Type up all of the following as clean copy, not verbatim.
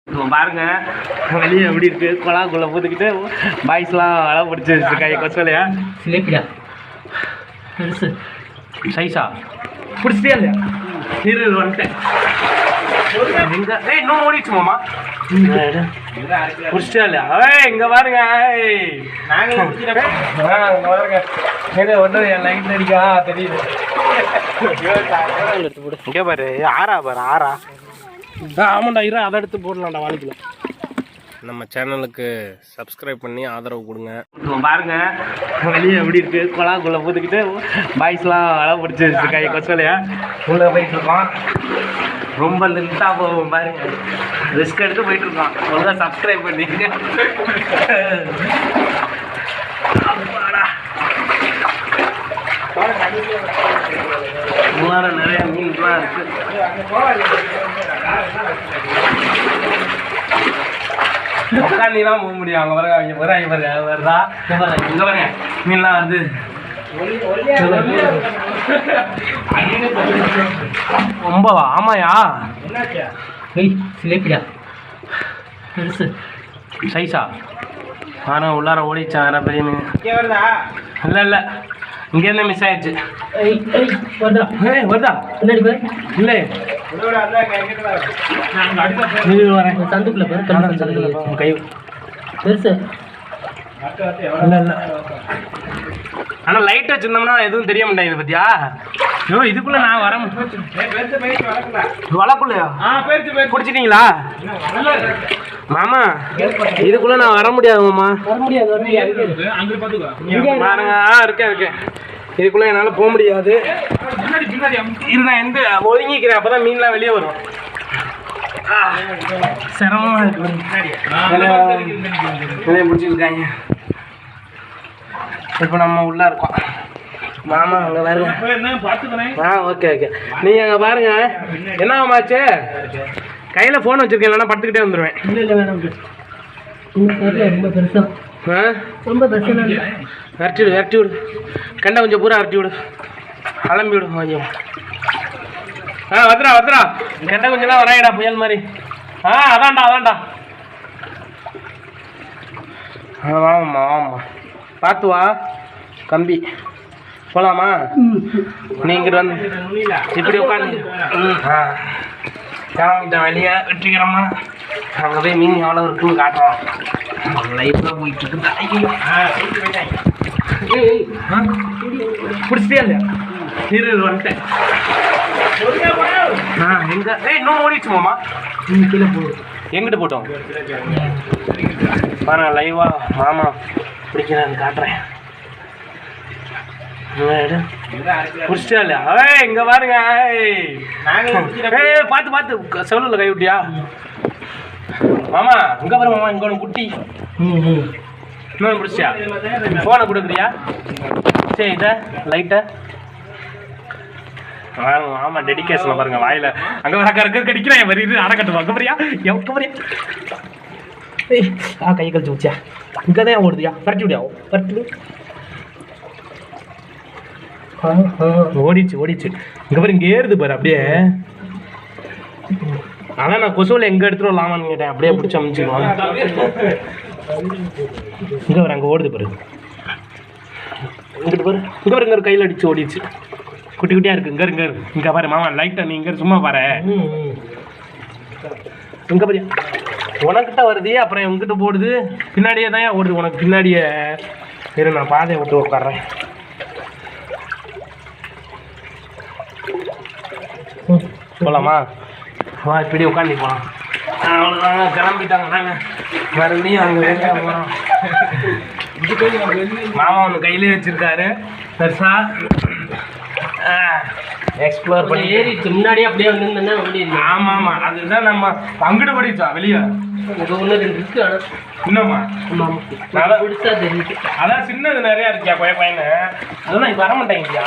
பாருங்க வெளியே எப்படி இருக்கு குழாக்குள்ள பூத்துக்கிட்டு பாய்ஸ்லாம் வலை பிடிச்சி வச்சிருக்காங்க கொசலையா சிலேப்பியா பெருசு சைஸா பிடிச்சிட்டே இல்லையா நீர் வந்துட்டேன் எங்க இன்னும் ஓடிச்சு மாமா பிடிச்சிட்டே இல்லையா இங்க பாருங்க பாருங்க ஒன்றும் என் லைட் அடிக்கா தெரியுது இங்கே பாரு ஆறா பாரு ஆறா ஆமாண்டா இரு அதை எடுத்து போடலாம்டா வாழைக்குள்ள நம்ம சேனலுக்கு சப்ஸ்கிரைப் பண்ணி ஆதரவு கொடுங்க பாருங்க வெளியே எப்படி இருக்கு குழாக்குள்ள பூத்துக்கிட்டு பாய்ஸ்லாம் வலை பிடிச்சி வச்சிருக்காங்க கொசலையா உள்ளே போயிட்டு இருக்கோம் ரொம்ப லென்த்தாக போவோம் பாருங்க ரிஸ்க் எடுத்து போயிட்டு இருக்கோம் ஒழுங்காக சப்ஸ்கிரைப் பண்ணிங்க நிறைய மீன்லாம் இருக்கு உட்காந்துலாம் போக முடியும் அங்கே பாருங்க அவங்க பாருங்க பாருங்க வருதா இங்கே பாருங்க மீன்லாம் வந்து ரொம்பவா ஆமாயா சிலேப்பியா பெருசு சைஸா பாருங்க உள்ளார ஓடிச்சா வேற பெரிய மீன் இல்லை இல்லை இங்கேருந்து மிஸ் ஆயிடுச்சு வருதா இல்லை சந்துக்குள்ள கை பெருசு இல்லை இல்லை ஆனால் லைட் வச்சுருந்தோம்னா எதுவும் தெரிய மாட்டேங்குது பத்தியா ஐயோ இதுக்குள்ள நான் வர வளக்குள்ளையா பிடிச்சிட்டீங்களா மாமா இதுக்குள்ள நான் வர முடியாது மாமா பாருங்க இருக்கேன் இருக்கேன் இதுக்குள்ள என்னால் போக முடியாது இருந்தா எந்த ஒதுங்கிக்கிறேன் அப்பதான் மீன்லாம் வெளியே வரும் சிரமமா இருக்கு பிடிச்சிருக்காங்க இப்போ நம்ம உள்ள இருக்கோம் மாமா அங்கே பாருங்க ஓகே ஓகே நீங்கள் அங்கே பாருங்க என்ன ஆமாச்சு கையில் ஃபோன் வச்சுருக்கேன் இல்லைன்னா படுத்துக்கிட்டே வந்துடுவேன் ரொம்ப பெருசாக ரொம்ப பெருசாக விரட்டி விடு விரட்டி விடு கண்டை கொஞ்சம் பூரா விரட்டி விடு கிளம்பி விடு கொஞ்சம் வந்துடா வந்துடா கெண்டை கொஞ்சம்லாம் வராங்கடா புயல் மாதிரி அதான்டா அதான்டா வாங்கம்மா வாங்கம்மா பார்த்து வா கம்பி போகலாமா நீங்கள் வந்து இப்படி உட்காந்து கிளம்பிட்டேன் வெளியே வெற்றிக்கிறோமா அங்கே போய் மீன் எவ்வளோ இருக்குன்னு காட்டுறோம் லைஃப்பில் போயிட்டு பிடிச்சிட்டே இல்லையா நீர் வந்துட்டேன் எங்க இன்னும் ஓடிச்சு மாமா கீழே போ எங்கிட்ட போட்டோம் பாருங்க லைவா மாமா பிடிக்கிறான்னு காட்டுறேன் பிடிச்சிட்டா இல்லையா இங்க பாருங்க பார்த்து பார்த்து செவலில் கை விட்டியா மாமா இங்க பாரு மாமா இங்க ஒன்று குட்டி இன்னொன்று பிடிச்சியா ஃபோனை கொடுக்குறியா சரி இதை லைட்டை ஆமா டெடிகேஷன் பாருங்க வாயில அங்க வர கடிக்கிறேன் வருது அடக்கட்டும் அங்க போறியா எவ்வளோ போறியா கை கழிச்சு வச்சியா இங்கே தான் ஓடுதியா பரட்டி விடியா பரட்டி ஓடிச்சு ஓடிச்சு இங்கே பாரு இங்கே ஏறுது பாரு அப்படியே அதான் நான் கொசுவில் எங்கே எடுத்துட்டு வரலாமான்னு கேட்டேன் அப்படியே பிடிச்சி அமைச்சுக்குவாங்க இங்கே வர அங்கே ஓடுது பாரு இங்கிட்டு பாரு இங்கே பாரு இங்கே கையில் அடிச்சு ஓடிச்சு குட்டி குட்டியாக இருக்கு இங்கே பாரு மாமா லைட்டாக நீ இங்கே சும்மா பாரு இங்கே பாரு உனக்கிட்ட வருது அப்புறம் உங்ககிட்ட போடுது பின்னாடியே தான் ஓடுது உனக்கு பின்னாடியே இரு நான் பாதையை விட்டு உட்காடுறேன் போகலாமா வா இப்படி உட்காந்து போகலாம் அவ்வளோதாங்க கிளம்பிட்டாங்க நாங்கள் மறுபடியும் அங்கே வேலையா போகிறோம் மாமா ஒன்று கையிலே வச்சுருக்காரு பெருசா எக்ஸ்ப்ளோர் பண்ணி ஏறிச்சு முன்னாடியே அப்படியே வந்து ஆமாம் ஆமாம் அதுதான் நம்ம அங்கிட்டு படிச்சா வெளியே ஒன்று ரெண்டு இருக்கு இன்னும்மா நல்லா பிடிச்சா தெரியுது அதான் சின்னது நிறையா இருக்கியா பையனு அதெல்லாம் இப்போ வர மாட்டேங்கய்யா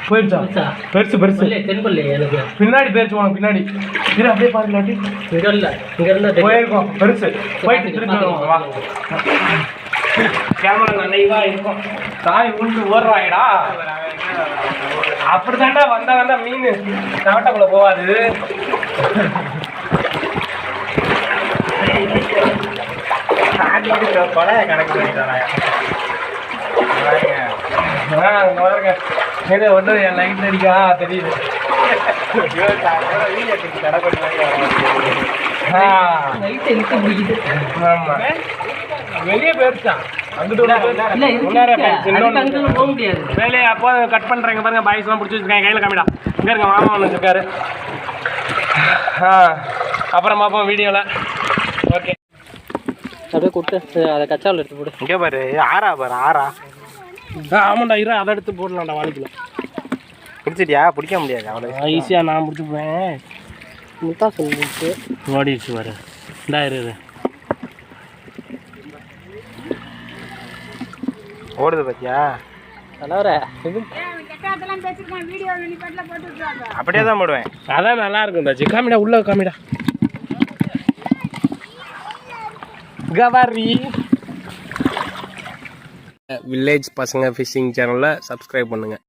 போயிடுச்சா பெருசு பெருசு தென்பல்ல எனக்கு பின்னாடி போயிடுச்சு உனக்கு பின்னாடி இது அப்படியே பாருங்களாட்டி இல்லை இங்கே இருந்தால் போயிருக்கோம் பெருசு போயிட்டு திருப்பி வா கேமரா லைவா இருக்கும் தாய் உண்டு ஓடுறாங்கடா அப்படித்தாண்டா வந்தா மீன் கவட்டக்குள்ள போகாது கொலை கணக்கு பண்ணிட்டாங்க. ஒன்றும் என் லைட் அடிக்கா தெரியுது. வெளியே போயிருச்சான் போக முடியாது. வேலையை அப்போ கட் பண்றேங்க பாருங்க. பாய்ஸ் எல்லாம் பிடிச்சி வச்சிருக்காங்க கையில காமிடா. இங்க இருக்க மாமா ஒன்று வச்சிருக்காரு. அப்புறம் பார்ப்போம் வீடியோல. ஓகே அப்படியே கொடுத்து அதை கச்சாவில் எடுத்து போடு. இங்கே பாரு ஆறா பாரு ஆறா. ஆமாண்டா இரு அதை எடுத்து போடலாம்டா வாளிக்குள்ள. பிடிச்சிட்டியா? பிடிக்க முடியாது அவ்வளோ ஈஸியாக நான் பிடிச்சிப்பேன். முட்டா சொல்லிட்டு ஓடிடுச்சு பாரு. இந்தா இரு ஓடுது பார்த்தியா? தலைவர அப்படியே தான் போடுவேன். அதான் நல்லா இருக்கும். தாச்சி காமிடா உள்ள காமிடா. கவாரி வில்லேஜ் பசங்க ஃபிஷிங் சேனலை சப்ஸ்கிரைப் பண்ணுங்கள்.